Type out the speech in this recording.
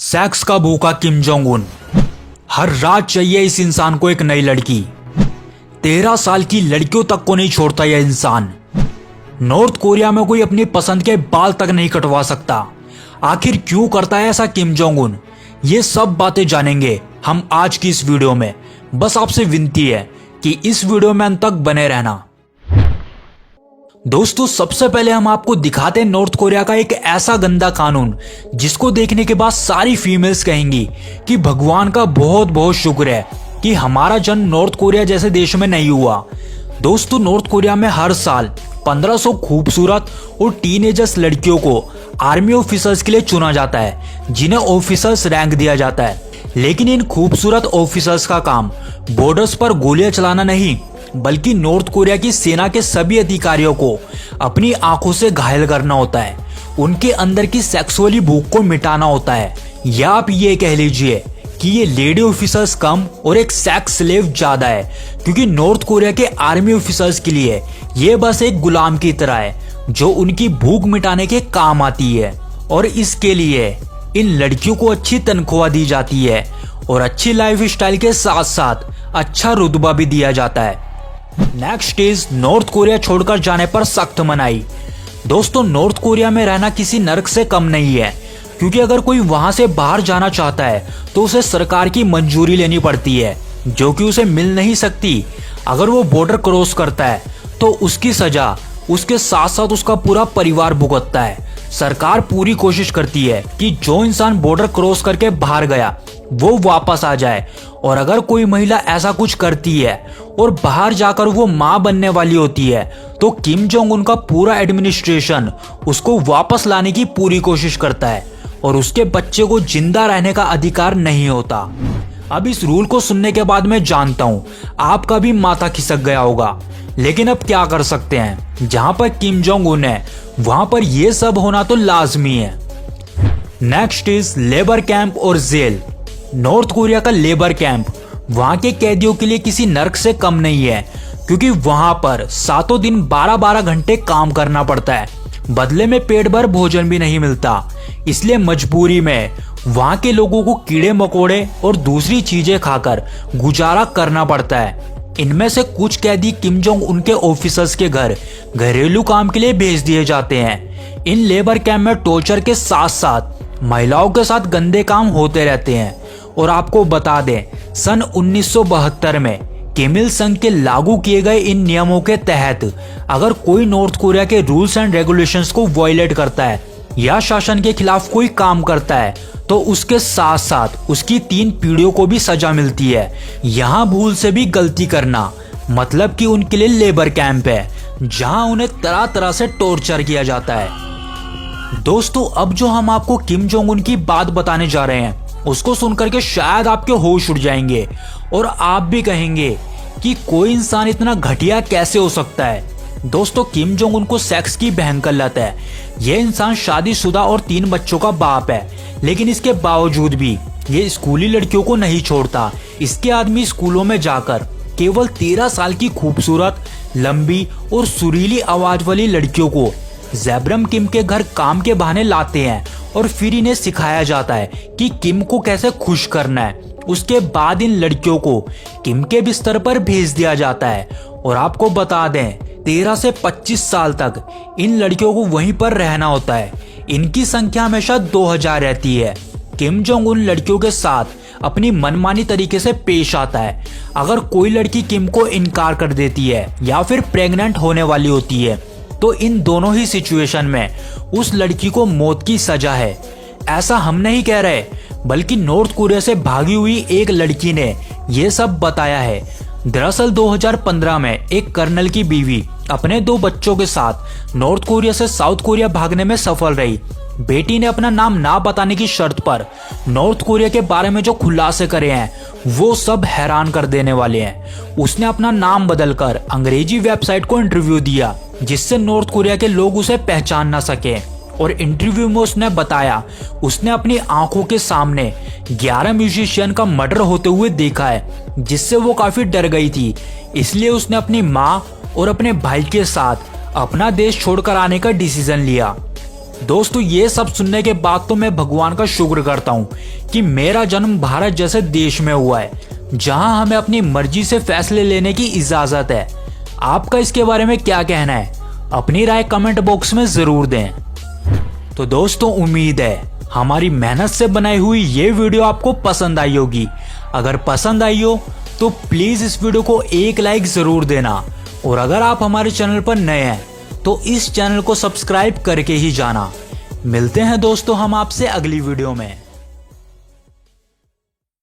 Sex का भूखा Kim Jong Un. हर रात चाहिए इस इंसान को एक नई लड़की। 13 साल की लड़कियों तक को नहीं छोड़ता यह इंसान। नॉर्थ कोरिया में कोई अपनी पसंद के बाल तक नहीं कटवा सकता। आखिर क्यों करता है ऐसा किम जोंग उन? ये सब बातें जानेंगे हम आज की इस वीडियो में। बस आपसे विनती है कि इस वीडियो में अंत तक बने रहना। दोस्तों, सबसे पहले हम आपको दिखाते हैं नॉर्थ कोरिया का एक ऐसा गंदा कानून जिसको देखने के बाद सारी फीमेल्स कहेंगी कि भगवान का बहुत बहुत शुक्र है कि हमारा जन्म नॉर्थ कोरिया जैसे देश में नहीं हुआ। दोस्तों, नॉर्थ कोरिया में हर साल 1500 खूबसूरत और टीनेजर्स लड़कियों को आर्मी ऑफिसर्स के लिए चुना जाता है, जिन्हें ऑफिसर्स रैंक दिया जाता है। लेकिन इन खूबसूरत ऑफिसर्स का काम बॉर्डर्स पर गोलियां चलाना नहीं, बल्कि नॉर्थ कोरिया की सेना के सभी अधिकारियों को अपनी आंखों से घायल करना होता है। उनके अंदर की सेक्सुअली भूख को मिटाना होता है, या आप ये कह लीजिए कि ये लेडी ऑफिसर्स कम और एक सेक्स स्लेव ज्यादा है, क्योंकि नॉर्थ कोरिया के आर्मी ऑफिसर्स के लिए ये बस एक गुलाम की तरह है जो उनकी भूख मिटाने के काम आती है। और इसके लिए इन लड़कियों को अच्छी तनख्वाह दी जाती है और अच्छी लाइफ स्टाइल के साथ साथ अच्छा रुतबा भी दिया जाता है। नेक्स्ट इज नॉर्थ कोरिया छोड़कर जाने पर सख्त मनाही। दोस्तों, नॉर्थ कोरिया में रहना किसी नर्क से कम नहीं है, क्योंकि अगर कोई वहां से बाहर जाना चाहता है तो उसे सरकार की मंजूरी लेनी पड़ती है, जो कि उसे मिल नहीं सकती। अगर वो बॉर्डर क्रॉस करता है तो उसकी सजा उसके साथ साथ उसका पूरा परिवार भुगतता है। सरकार पूरी कोशिश करती है कि जो इंसान बॉर्डर क्रॉस करके बाहर गया वो वापस आ जाए, और अगर कोई महिला ऐसा कुछ करती है और बाहर जाकर वो मां बनने वाली होती है तो किम जोंग उन का पूरा एडमिनिस्ट्रेशन उसको वापस लाने की पूरी कोशिश करता है और उसके बच्चे को जिंदा रहने का अधिकार नहीं होता। अब इस रूल को सुनने के बाद मैं जानता हूं आपका भी माथा खिसक गया होगा, लेकिन अब क्या कर सकते हैं, जहां पर किम जोंग उन है वहां पर यह सब होना तो लाजमी है। नेक्स्ट इज लेबर कैंप और जेल। नॉर्थ कोरिया का लेबर कैंप वहां के कैदियों के लिए किसी नर्क से कम नहीं है, क्योंकि वहां पर सातों दिन 12-12 घंटे काम करना पड़ता है। बदले में पेट भर भोजन भी नहीं मिलता, इसलिए मजबूरी में वहां के लोगों को कीड़े मकोड़े और दूसरी चीजें खाकर गुजारा करना पड़ता है। इनमें से कुछ कैदी किम जोंग उनके ऑफिसर्स के घर घरेलू काम के लिए भेज दिए जाते हैं। इन लेबर कैंप में टॉर्चर के साथ साथ महिलाओं के साथ गंदे काम होते रहते हैं। और आपको बता दें, सन 1972 में किम इल संग के लागू किए गए इन नियमों के तहत अगर कोई नॉर्थ कोरिया के रूल्स एंड रेगुलेशंस को वायलेट करता है या शासन के खिलाफ कोई काम करता है तो उसके साथ साथ उसकी 3 पीढ़ियों को भी सजा मिलती है। यहाँ भूल से भी गलती करना मतलब कि उनके लिए लेबर कैंप है, जहाँ उन्हें तरह तरह से टॉर्चर किया जाता है। दोस्तों, अब जो हम आपको किम जोंग उन की बात बताने जा रहे हैं उसको सुनकर के शायद आपके होश उड़ जाएंगे और आप भी कहेंगे कि कोई इंसान इतना घटिया कैसे हो सकता है। दोस्तों, किम जोंग उन को सेक्स की भयंकर लत है। यह इंसान शादीशुदा और 3 बच्चों का बाप है, लेकिन इसके बावजूद भी ये स्कूली लड़कियों को नहीं छोड़ता। इसके आदमी स्कूलों में जाकर केवल 13 साल की खूबसूरत, लंबी और सुरीली आवाज वाली लड़कियों को जैब्रम किम के घर काम के बहाने लाते हैं और फिर इन्हें सिखाया जाता है कि किम को कैसे खुश करना है। उसके बाद इन लड़कियों को किम के बिस्तर पर भेज दिया जाता है। और आपको बता दें, 13 से 25 साल तक इन लड़कियों को वहीं पर रहना होता है। इनकी संख्या हमेशा 2000 रहती है। किम जोंग उन लड़कियों के साथ अपनी मनमानी तरीके से पेश आता है। अगर कोई लड़की किम को इनकार कर देती है या फिर प्रेग्नेंट होने वाली होती है तो इन दोनों ही सिचुएशन में उस लड़की को मौत की सजा है। ऐसा हम नहीं कह रहे, बल्कि नॉर्थ कोरिया से भागी हुई एक लड़की ने यह सब बताया है। दरअसल 2015 में एक कर्नल की बीवी अपने 2 बच्चों के साथ नॉर्थ कोरिया से साउथ कोरिया भागने में सफल रही। बेटी ने अपना नाम ना बताने की शर्त पर नॉर्थ कोरिया के बारे में जो खुलासे करे हैं वो सब हैरान कर देने वाले हैं। उसने अपना नाम बदलकर अंग्रेजी वेबसाइट को इंटरव्यू दिया, जिससे नॉर्थ कोरिया के लोग उसे पहचान ना सके। और इंटरव्यू में उसने बताया उसने अपनी आंखों के सामने 11 म्यूजिशियन का मर्डर होते हुए देखा है, जिससे वो काफी डर गई थी। इसलिए उसने अपनी माँ और अपने भाई के साथ अपना देश छोड़कर आने का डिसीजन लिया। दोस्तों ये सब सुनने के बाद तो मैं भगवान का शुक्र करता हूँ कि मेरा जन्म भारत जैसे देश में हुआ है, जहां हमें अपनी मर्जी से फैसले लेने की इजाजत है। आपका इसके बारे में क्या कहना है? अपनी राय कमेंट बॉक्स में जरूर दें। तो दोस्तों उम्मीद है हमारी मेहनत से बनाई हुई ये वीडियो आपको पसंद आई होगी। अगर पसंद आई हो तो प्लीज इस वीडियो को एक लाइक जरूर देना, और अगर आप हमारे चैनल पर नए हैं तो इस चैनल को सब्सक्राइब करके ही जाना। मिलते हैं दोस्तों हम आपसे अगली वीडियो में।